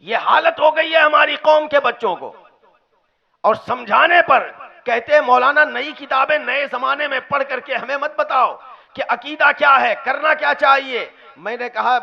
یہ حالت ہو گئی ہے ہماری قوم کے بچوں کو، اور سمجھانے پر کہتے ہیں مولانا نئی کتابیں نئے زمانے میں پڑھ کر کے ہمیں مت بتاؤ کہ عقیدہ کیا ہے، کرنا کیا چاہیے۔ میں نے کہا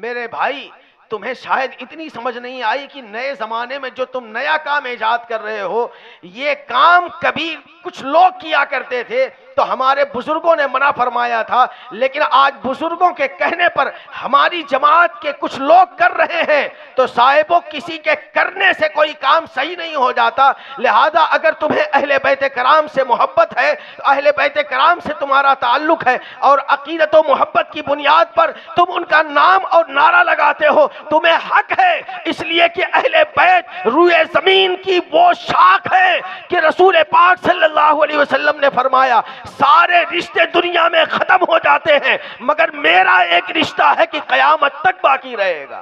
میرے بھائی تمہیں شاید اتنی سمجھ نہیں آئی کہ نئے زمانے میں جو تم نیا کام ایجاد کر رہے ہو، یہ کام کبھی کچھ لوگ کیا کرتے تھے تو ہمارے بزرگوں نے منع فرمایا تھا، لیکن آج بزرگوں کے کہنے پر ہماری جماعت کے کچھ لوگ کر رہے ہیں، تو صاحبوں کسی کے کرنے سے کوئی کام صحیح نہیں ہو جاتا۔ لہذا اگر تمہیں اہل بیت کرام سے محبت ہے، اہل بیت کرام سے تمہارا تعلق ہے اور عقیدت و محبت کی بنیاد پر تم ان کا نام اور نعرہ لگاتے ہو، تمہیں حق ہے، اس لیے کہ اہل بیت روئے زمین کی وہ شاخ ہے کہ رسول پاک صلی اللہ علیہ وسلم نے فرمایا سارے رشتے دنیا میں ختم ہو جاتے ہیں مگر میرا ایک رشتہ ہے کہ قیامت تک باقی رہے گا۔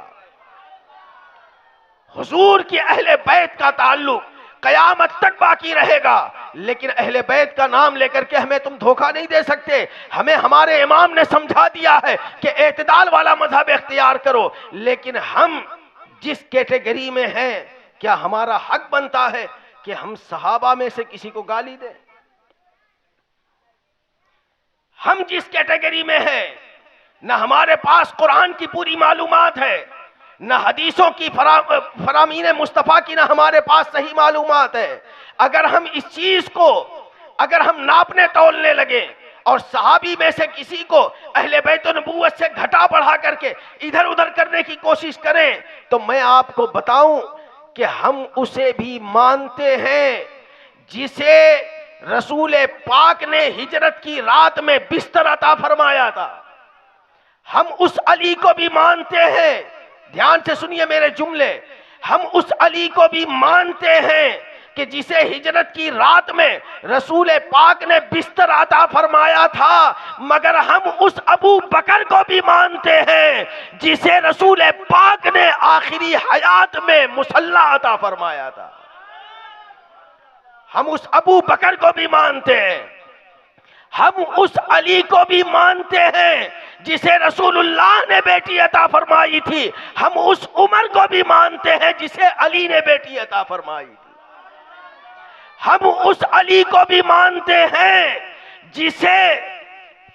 حضور کی اہل بیت کا تعلق قیامت تک باقی رہے گا، لیکن اہل بیت کا نام لے کر کے ہمیں تم دھوکہ نہیں دے سکتے۔ ہمیں ہمارے امام نے سمجھا دیا ہے کہ اعتدال والا مذہب اختیار کرو، لیکن ہم جس کیٹیگری میں ہیں کیا ہمارا حق بنتا ہے کہ ہم صحابہ میں سے کسی کو گالی دیں؟ ہم جس کیٹیگری میں ہیں، نہ ہمارے پاس قرآن کی پوری معلومات ہے، نہ حدیثوں کی فرامین مصطفیٰ کی، نہ ہمارے پاس صحیح معلومات ہے۔ اگر ہم اس چیز کو اگر ہم ناپنے تولنے لگیں اور صحابی میں سے کسی کو اہل بیت نبوت سے گھٹا بڑھا کر کے ادھر ادھر کرنے کی کوشش کریں، تو میں آپ کو بتاؤں کہ ہم اسے بھی مانتے ہیں جسے رسول پاک نے ہجرت کی رات میں بستر عطا فرمایا تھا۔ ہم اس علی کو بھی مانتے ہیں، دھیان سے سنیے میرے جملے، ہم اس علی کو بھی مانتے ہیں کہ جسے ہجرت کی رات میں رسول پاک نے بستر عطا فرمایا تھا، مگر ہم اس ابو بکر کو بھی مانتے ہیں جسے رسول پاک نے آخری حیات میں مصلی عطا فرمایا تھا۔ ہم اس ابو بکر کو بھی مانتے ہیں، ہم اس علی کو بھی مانتے ہیں جسے رسول اللہ نے بیٹی عطا فرمائی تھی، ہم اس عمر کو بھی مانتے ہیں جسے علی نے بیٹی عطا فرمائی تھی، ہم اس علی کو بھی مانتے ہیں جسے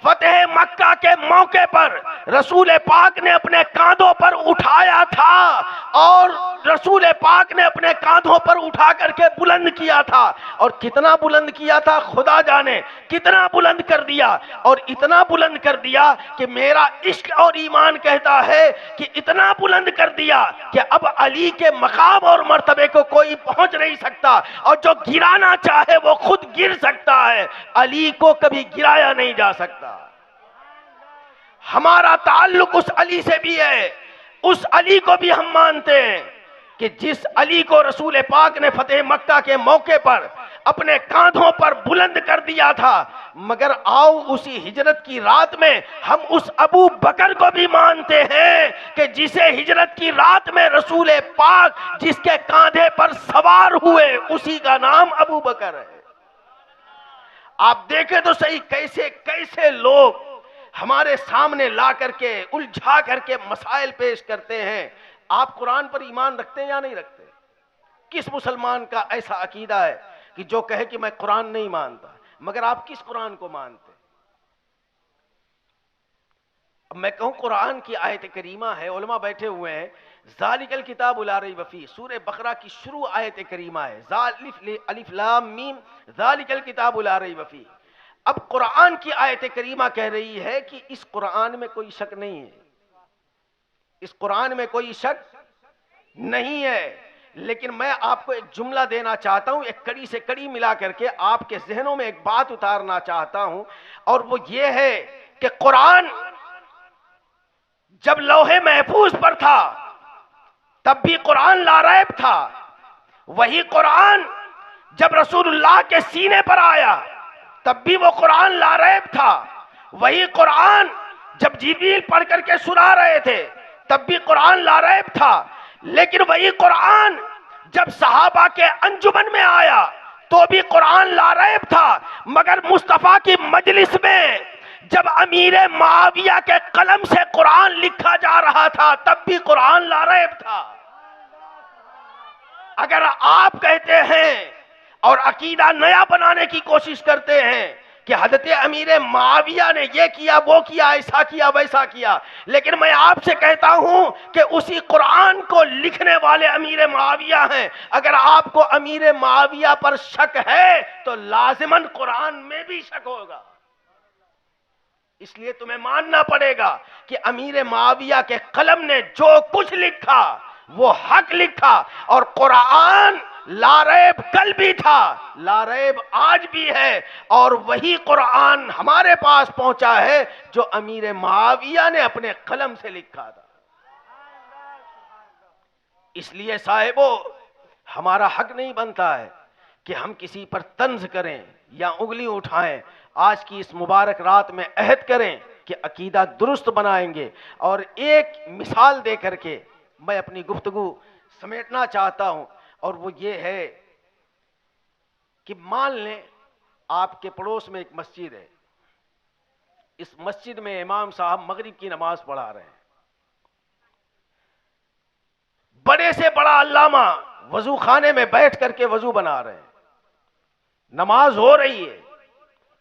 فتح مکہ کے موقع پر رسول پاک نے اپنے کاندھوں پر اٹھایا تھا اور رسول پاک نے اپنے کاندھوں پر اٹھا کر کے بلند کیا تھا، اور کتنا بلند کیا تھا خدا جانے، کتنا بلند کر دیا، اور اتنا بلند کر دیا کہ میرا عشق اور ایمان کہتا ہے کہ اتنا بلند کر دیا کہ اب علی کے مقام اور مرتبے کو کوئی پہنچ نہیں سکتا، اور جو گرانا چاہے وہ خود گر سکتا ہے، علی کو کبھی گرایا نہیں جا سکتا۔ ہمارا تعلق اس علی سے بھی ہے، اس علی کو بھی ہم مانتے ہیں کہ جس علی کو رسول پاک نے فتح مکہ کے موقع پر اپنے کاندھوں پر بلند کر دیا تھا، مگر آؤ اسی ہجرت کی رات میں ہم اس ابو بکر کو بھی مانتے ہیں کہ جسے ہجرت کی رات میں رسول پاک جس کے کاندھے پر سوار ہوئے اسی کا نام ابو بکر ہے۔ آپ دیکھیں تو صحیح کیسے کیسے لوگ ہمارے سامنے لا کر کے الجھا کر کے مسائل پیش کرتے ہیں۔ آپ قرآن پر ایمان رکھتے ہیں یا نہیں رکھتے؟ کس مسلمان کا ایسا عقیدہ ہے کہ جو کہے کہ میں قرآن نہیں مانتا؟ مگر آپ کس قرآن کو مانتے؟ اب میں کہوں قرآن کی آیت کریمہ ہے، علماء بیٹھے ہوئے ہیں، ذالک الکتاب لا ریب فیہ، سورہ بقرہ کی شروع آیت کریمہ ہے، الف لام میم ذالک الکتاب لا ریب فیہ۔ اب قرآن کی آیت کریمہ کہہ رہی ہے کہ اس قرآن میں کوئی شک نہیں ہے، اس قرآن میں کوئی شک نہیں ہے، لیکن میں آپ کو ایک جملہ دینا چاہتا ہوں، ایک کڑی سے کڑی ملا کر کے آپ کے ذہنوں میں ایک بات اتارنا چاہتا ہوں، اور وہ یہ ہے کہ قرآن جب لوح محفوظ پر تھا تب بھی قرآن لاریب تھا، وہی قرآن جب رسول اللہ کے سینے پر آیا تب بھی وہ قرآن لاریب تھا، وہی قرآن جب جبریل پڑھ کر کے سنا رہے تھے تب بھی قرآن لاریب تھا، لیکن وہی قرآن جب صحابہ کے انجمن میں آیا تو بھی قرآن لاریب تھا، مگر مصطفیٰ کی مجلس میں جب امیر معاویہ کے قلم سے قرآن لکھا جا رہا تھا تب بھی قرآن لاریب تھا۔ اگر آپ کہتے ہیں اور عقیدہ نیا بنانے کی کوشش کرتے ہیں کہ حضرت امیر معاویہ نے یہ کیا وہ کیا ایسا کیا ویسا کیا، لیکن میں آپ سے کہتا ہوں کہ اسی قرآن کو لکھنے والے امیر معاویہ ہیں۔ اگر آپ کو امیر معاویہ پر شک ہے تو لازماً قرآن میں بھی شک ہوگا، اس لیے تمہیں ماننا پڑے گا کہ امیر معاویہ کے قلم نے جو کچھ لکھا وہ حق لکھا، اور قرآن لاریب کل بھی تھا، لاریب آج بھی ہے، اور وہی قرآن ہمارے پاس پہنچا ہے جو امیر معاویہ نے اپنے قلم سے لکھا تھا۔ اس لیے صاحبو ہمارا حق نہیں بنتا ہے کہ ہم کسی پر طنز کریں یا انگلی اٹھائیں۔ آج کی اس مبارک رات میں عہد کریں کہ عقیدہ درست بنائیں گے، اور ایک مثال دے کر کے میں اپنی گفتگو سمیٹنا چاہتا ہوں، اور وہ یہ ہے کہ مان لیں آپ کے پڑوس میں ایک مسجد ہے، اس مسجد میں امام صاحب مغرب کی نماز پڑھا رہے ہیں، بڑے سے بڑا علامہ وضو خانے میں بیٹھ کر کے وضو بنا رہے ہیں، نماز ہو رہی ہے،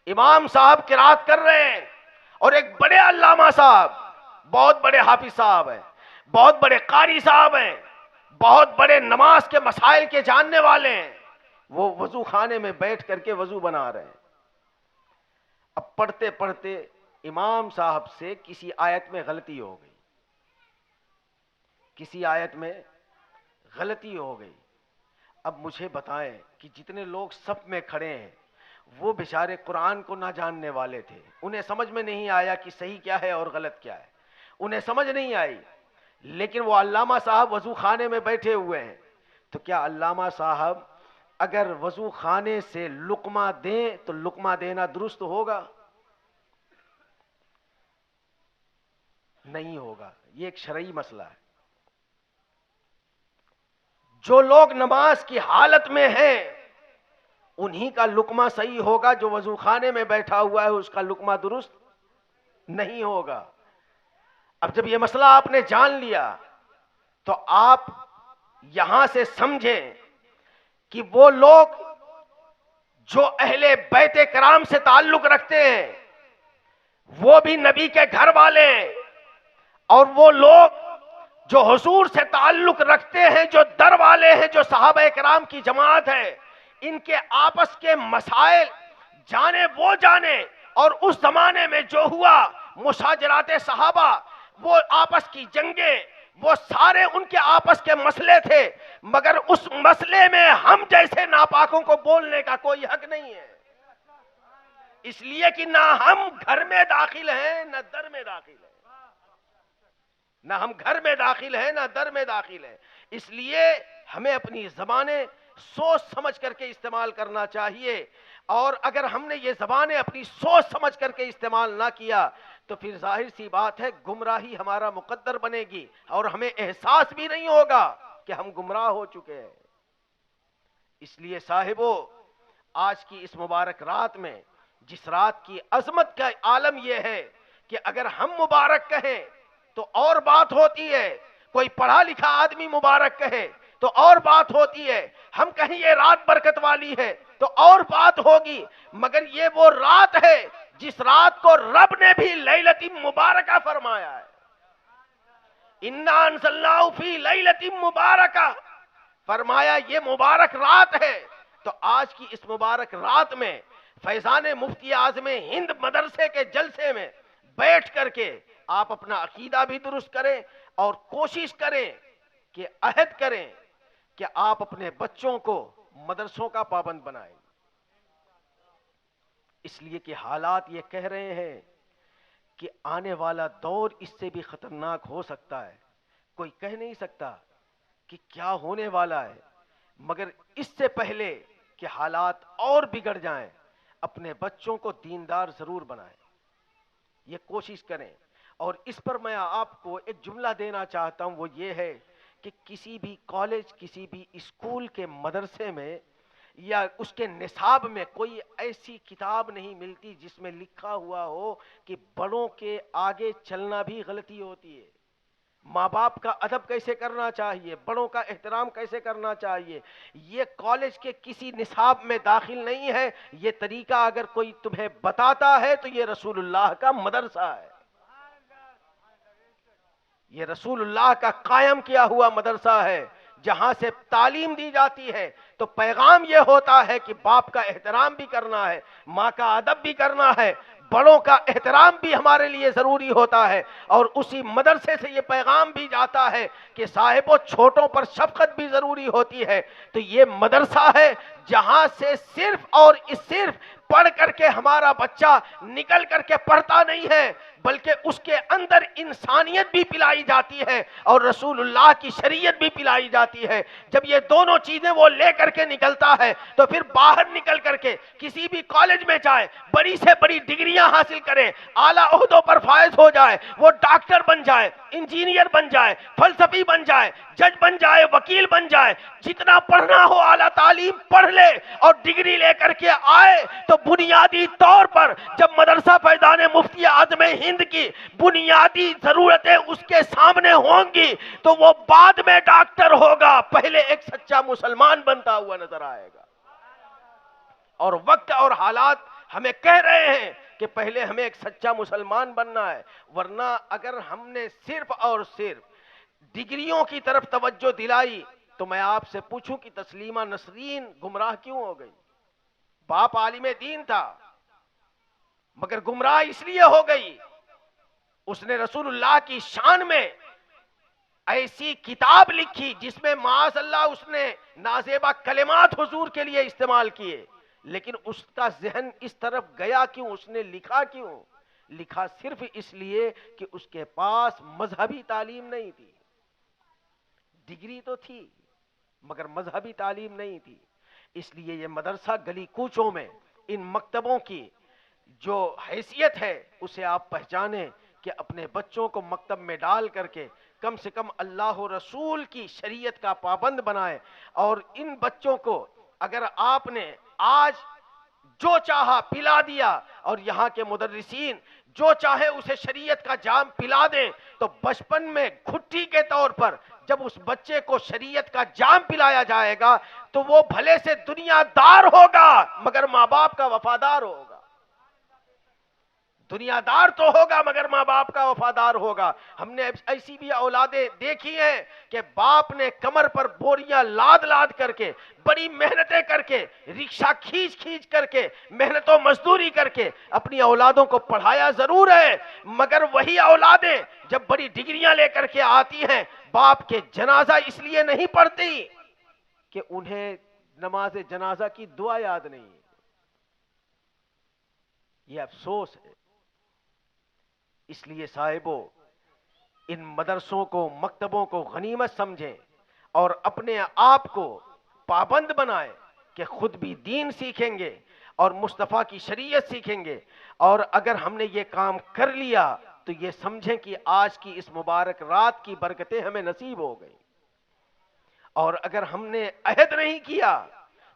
امام صاحب قرات کر رہے ہیں، اور ایک بڑے علامہ صاحب، بہت بڑے حافظ صاحب ہیں، بہت بڑے قاری صاحب ہیں، بہت بڑے نماز کے مسائل کے جاننے والے ہیں، وہ وضو خانے میں بیٹھ کر کے وضو بنا رہے ہیں۔ اب پڑھتے پڑھتے امام صاحب سے کسی آیت میں غلطی ہو گئی، کسی آیت میں غلطی ہو گئی۔ اب مجھے بتائیں کہ جتنے لوگ صف میں کھڑے ہیں وہ بیچارے قرآن کو نہ جاننے والے تھے، انہیں سمجھ میں نہیں آیا کہ صحیح کیا ہے اور غلط کیا ہے، انہیں سمجھ نہیں آئی، لیکن وہ علامہ صاحب وضو خانے میں بیٹھے ہوئے ہیں، تو کیا علامہ صاحب اگر وضو خانے سے لقمہ دیں تو لقمہ دینا درست ہوگا؟ نہیں ہوگا، یہ ایک شرعی مسئلہ ہے۔ جو لوگ نماز کی حالت میں ہیں انہی کا لقمہ صحیح ہوگا، جو وضو خانے میں بیٹھا ہوا ہے اس کا لقمہ درست نہیں ہوگا۔ اب جب یہ مسئلہ آپ نے جان لیا تو آپ یہاں سے سمجھیں کہ وہ لوگ جو اہل بیت کرام سے تعلق رکھتے ہیں وہ بھی نبی کے گھر والے ہیں، اور وہ لوگ جو حضور سے تعلق رکھتے ہیں، جو در والے ہیں، جو صحابہ کرام کی جماعت ہے، ان کے آپس کے مسائل جانے وہ جانے، اور اس زمانے میں جو ہوا مشاجرات صحابہ، وہ آپس کی جنگیں، وہ سارے ان کے آپس کے مسئلے تھے، مگر اس مسئلے میں ہم جیسے ناپاکوں کو بولنے کا کوئی حق نہیں ہے، اس لیے کہ نہ ہم گھر میں داخل ہیں نہ در میں داخل ہیں، نہ ہم گھر میں داخل ہیں نہ در میں داخل ہیں، اس لیے ہمیں اپنی زبانیں سوچ سمجھ کر کے استعمال کرنا چاہیے، اور اگر ہم نے یہ زبانیں اپنی سوچ سمجھ کر کے استعمال نہ کیا تو پھر ظاہر سی بات ہے گمراہی ہمارا مقدر بنے گی، اور ہمیں احساس بھی نہیں ہوگا کہ ہم گمراہ ہو چکے ہیں۔ اس لیے صاحبو آج کی اس مبارک رات میں، جس رات کی عظمت کا عالم یہ ہے کہ اگر ہم مبارک کہیں تو اور بات ہوتی ہے، کوئی پڑھا لکھا آدمی مبارک کہے تو اور بات ہوتی ہے، ہم کہیں یہ رات برکت والی ہے تو اور بات ہوگی، مگر یہ وہ رات ہے جس رات کو رب نے بھی لیلۃ مبارکہ فرمایا ہے، انا انزلناہ فی لیلۃ مبارکہ، فرمایا یہ مبارک رات ہے۔ تو آج کی اس مبارک رات میں فیضان مفتی اعظم ہند مدرسے کے جلسے میں بیٹھ کر کے آپ اپنا عقیدہ بھی درست کریں، اور کوشش کریں کہ عہد کریں کہ آپ اپنے بچوں کو مدرسوں کا پابند بنائیں، اس لیے کہ حالات یہ کہہ رہے ہیں کہ آنے والا دور اس سے بھی خطرناک ہو سکتا ہے. کوئی کہہ نہیں سکتا کہ کیا ہونے والا ہے، مگر اس سے پہلے کہ حالات اور بگڑ جائیں اپنے بچوں کو دیندار ضرور بنائیں، یہ کوشش کریں. اور اس پر میں آپ کو ایک جملہ دینا چاہتا ہوں، وہ یہ ہے کہ کسی بھی کالج، کسی بھی اسکول کے مدرسے میں یا اس کے نصاب میں کوئی ایسی کتاب نہیں ملتی جس میں لکھا ہوا ہو کہ بڑوں کے آگے چلنا بھی غلطی ہوتی ہے، ماں باپ کا ادب کیسے کرنا چاہیے، بڑوں کا احترام کیسے کرنا چاہیے. یہ کالج کے کسی نصاب میں داخل نہیں ہے. یہ طریقہ اگر کوئی تمہیں بتاتا ہے تو یہ رسول اللہ کا مدرسہ ہے، یہ رسول اللہ کا قائم کیا ہوا مدرسہ ہے جہاں سے تعلیم دی جاتی ہے. تو پیغام یہ ہوتا ہے کہ باپ کا احترام بھی کرنا ہے، ماں کا ادب بھی کرنا ہے، بڑوں کا احترام بھی ہمارے لیے ضروری ہوتا ہے. اور اسی مدرسے سے یہ پیغام بھی جاتا ہے کہ صاحبوں چھوٹوں پر شفقت بھی ضروری ہوتی ہے. تو یہ مدرسہ ہے جہاں سے صرف اور صرف پڑھ کر کے ہمارا بچہ نکل کر کے پڑھتا نہیں ہے، بلکہ اس کے اندر انسانیت بھی پلائی جاتی ہے اور رسول اللہ کی شریعت بھی پلائی جاتی ہے. جب یہ دونوں چیزیں وہ لے کر کے نکلتا ہے تو پھر باہر نکل کر کے کسی بھی کالج میں جائے، بڑی سے بڑی ڈگریاں حاصل کرے، اعلیٰ عہدوں پر فائز ہو جائے، وہ ڈاکٹر بن جائے، انجینئر بن جائے، فلسفی بن جائے، جج بن جائے، وکیل بن جائے، جتنا پڑھنا ہو اعلیٰ تعلیم پڑھ لے اور ڈگری لے کر کے آئے تو بنیادی طور پر جب مدرسہ فیضان مفتی اعظم ہند کی بنیادی ضرورتیں اس کے سامنے ہوں گی تو وہ بعد میں ڈاکٹر ہوگا، پہلے ایک سچا مسلمان بنتا ہوا نظر آئے گا. اور وقت اور حالات ہمیں کہہ رہے ہیں کہ پہلے ہمیں ایک سچا مسلمان بننا ہے، ورنہ اگر ہم نے صرف اور صرف ڈگریوں کی طرف توجہ دلائی تو میں آپ سے پوچھوں کہ تسلیمہ نسرین گمراہ کیوں ہو گئی؟ باپ عالم دین تھا مگر گمراہ اس لیے ہو گئی اس نے رسول اللہ کی شان میں ایسی کتاب لکھی جس میں معاذ اللہ اس نے نازیبہ کلمات حضور کے لیے استعمال کیے، لیکن اس کا ذہن اس طرف گیا کیوں؟ اس نے لکھا کیوں؟ لکھا صرف اس لیے کہ اس کے پاس مذہبی تعلیم نہیں تھی. ڈگری تو تھی مگر مذہبی تعلیم نہیں تھی. اس لیے یہ مدرسہ گلی کوچوں میں ان مکتبوں کی جو حیثیت ہے اسے آپ پہچانیں کہ اپنے بچوں کو مکتب میں ڈال کر کے کم سے کم اللہ و رسول کی شریعت کا پابند بنائیں. اور ان بچوں کو اگر آپ نے آج جو چاہا پلا دیا اور یہاں کے مدرسین جو چاہے اسے شریعت کا جام پلا دیں تو بچپن میں گھٹی کے طور پر جب اس بچے کو شریعت کا جام پلایا جائے گا تو وہ بھلے سے دنیا دار ہوگا مگر ماں باپ کا وفادار ہوگا. دنیا دار تو ہوگا مگر ماں باپ کا وفادار ہوگا. ہم نے ایسی بھی اولادیں دیکھی ہیں کہ باپ نے کمر پر بوریاں لاد لاد کر کے بڑی محنتیں کر کے رکشہ کھینچ کھینچ کر کے محنت و مزدوری کر کے اپنی اولادوں کو پڑھایا ضرور ہے، مگر وہی اولادیں جب بڑی ڈگریاں لے کر کے آتی ہیں باپ کے جنازہ اس لیے نہیں پڑھتی کہ انہیں نماز جنازہ کی دعا یاد نہیں. یہ افسوس ہے. اس لیے صاحبوں ان مدرسوں کو مکتبوں کو غنیمت سمجھیں اور اپنے آپ کو پابند بنائیں کہ خود بھی دین سیکھیں گے اور مصطفیٰ کی شریعت سیکھیں گے. اور اگر ہم نے یہ کام کر لیا تو یہ سمجھیں کہ آج کی اس مبارک رات کی برکتیں ہمیں نصیب ہو گئی. اور اگر ہم نے عہد نہیں کیا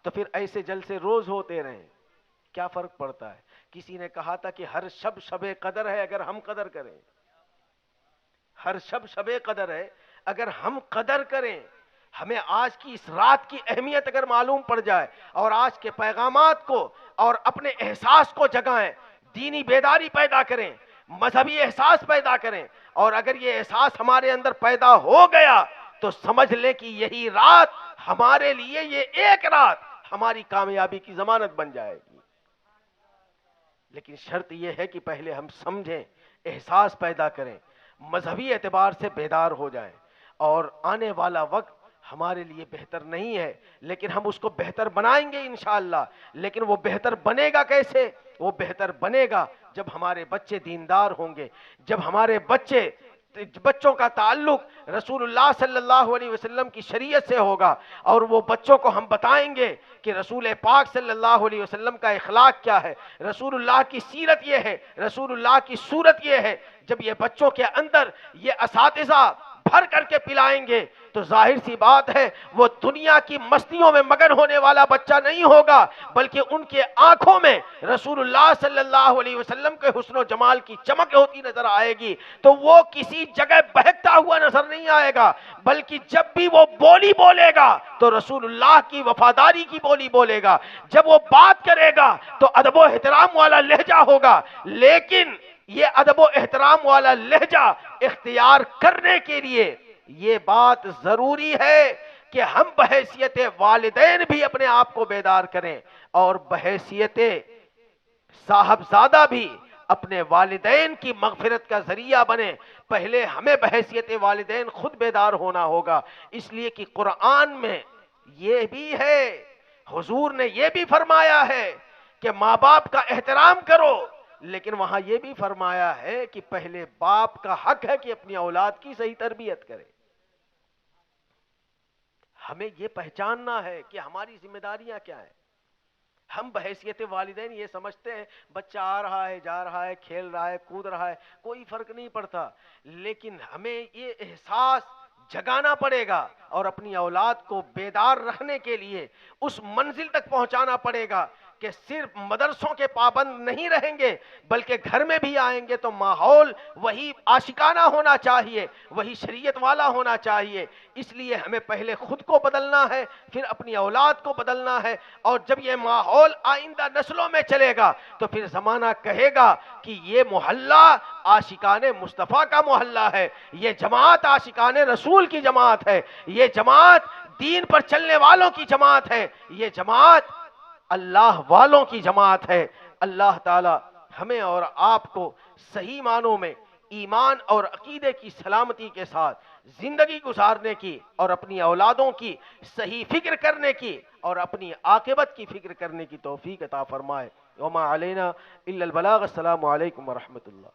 تو پھر ایسے جلسے روز ہوتے رہیں، کیا فرق پڑتا ہے؟ کسی نے کہا تھا کہ ہر شب شب قدر ہے اگر ہم قدر کریں، ہر شب شب قدر ہے اگر ہم قدر کریں. ہمیں آج کی اس رات کی اہمیت اگر معلوم پڑ جائے اور آج کے پیغامات کو اور اپنے احساس کو جگائیں، دینی بیداری پیدا کریں، مذہبی احساس پیدا کریں، اور اگر یہ احساس ہمارے اندر پیدا ہو گیا تو سمجھ لیں کہ یہی رات ہمارے لیے، یہ ایک رات ہماری کامیابی کی ضمانت بن جائے گی. لیکن شرط یہ ہے کہ پہلے ہم سمجھیں، احساس پیدا کریں، مذہبی اعتبار سے بیدار ہو جائیں. اور آنے والا وقت ہمارے لیے بہتر نہیں ہے لیکن ہم اس کو بہتر بنائیں گے انشاءاللہ. لیکن وہ بہتر بنے گا کیسے؟ وہ بہتر بنے گا جب ہمارے بچے دیندار ہوں گے، جب ہمارے بچوں کا تعلق رسول اللہ صلی اللہ علیہ وسلم کی شریعت سے ہوگا، اور وہ بچوں کو ہم بتائیں گے کہ رسول پاک صلی اللہ علیہ وسلم کا اخلاق کیا ہے، رسول اللہ کی سیرت یہ ہے، رسول اللہ کی صورت یہ ہے، جب یہ بچوں کے اندر یہ اساتذہ بھر کر کے پلائیں گے تو ظاہر سی بات ہے وہ دنیا کی مستیوں میں مگن ہونے والا بچہ نہیں ہوگا، بلکہ ان کے آنکھوں میں رسول اللہ صلی اللہ علیہ وسلم کے حسن و جمال کی چمک ہوتی نظر آئے گی، تو وہ کسی جگہ بہکتا ہوا نظر نہیں آئے گا، بلکہ جب بھی وہ بولی بولے گا تو رسول اللہ کی وفاداری کی بولی بولے گا، جب وہ بات کرے گا تو ادب و احترام والا لہجہ ہوگا۔ لیکن یہ ادب و احترام والا لہجہ اختیار کرنے کے لیے یہ بات ضروری ہے کہ ہم بحیثیت والدین بھی اپنے آپ کو بیدار کریں، اور بحیثیت صاحبزادہ بھی اپنے والدین کی مغفرت کا ذریعہ بنے۔ پہلے ہمیں بحیثیت والدین خود بیدار ہونا ہوگا، اس لیے کہ قرآن میں یہ بھی ہے، حضور نے یہ بھی فرمایا ہے کہ ماں باپ کا احترام کرو، لیکن وہاں یہ بھی فرمایا ہے کہ پہلے باپ کا حق ہے کہ اپنی اولاد کی صحیح تربیت کرے۔ ہمیں یہ پہچاننا ہے کہ ہماری ذمہ داریاں کیا ہیں۔ ہم بحیثیت والدین یہ سمجھتے ہیں بچہ آ رہا ہے، جا رہا ہے، کھیل رہا ہے، کود رہا ہے، کوئی فرق نہیں پڑتا، لیکن ہمیں یہ احساس جگانا پڑے گا اور اپنی اولاد کو بیدار رکھنے کے لیے اس منزل تک پہنچانا پڑے گا کہ صرف مدرسوں کے پابند نہیں رہیں گے، بلکہ گھر میں بھی آئیں گے تو ماحول وہی عاشقانہ ہونا چاہیے، وہی شریعت والا ہونا چاہیے۔ اس لیے ہمیں پہلے خود کو بدلنا ہے، پھر اپنی اولاد کو بدلنا ہے، اور جب یہ ماحول آئندہ نسلوں میں چلے گا تو پھر زمانہ کہے گا کہ یہ محلہ عاشقان مصطفیٰ کا محلہ ہے، یہ جماعت عاشقان رسول کی جماعت ہے، یہ جماعت دین پر چلنے والوں کی جماعت ہے، یہ جماعت اللہ والوں کی جماعت ہے۔ اللہ تعالی ہمیں اور آپ کو صحیح معنوں میں ایمان اور عقیدے کی سلامتی کے ساتھ زندگی گزارنے کی، اور اپنی اولادوں کی صحیح فکر کرنے کی، اور اپنی عاقبت کی فکر کرنے کی توفیق عطا فرمائے۔ وما علینا الا البلاغ۔ السلام علیکم ورحمۃ اللہ۔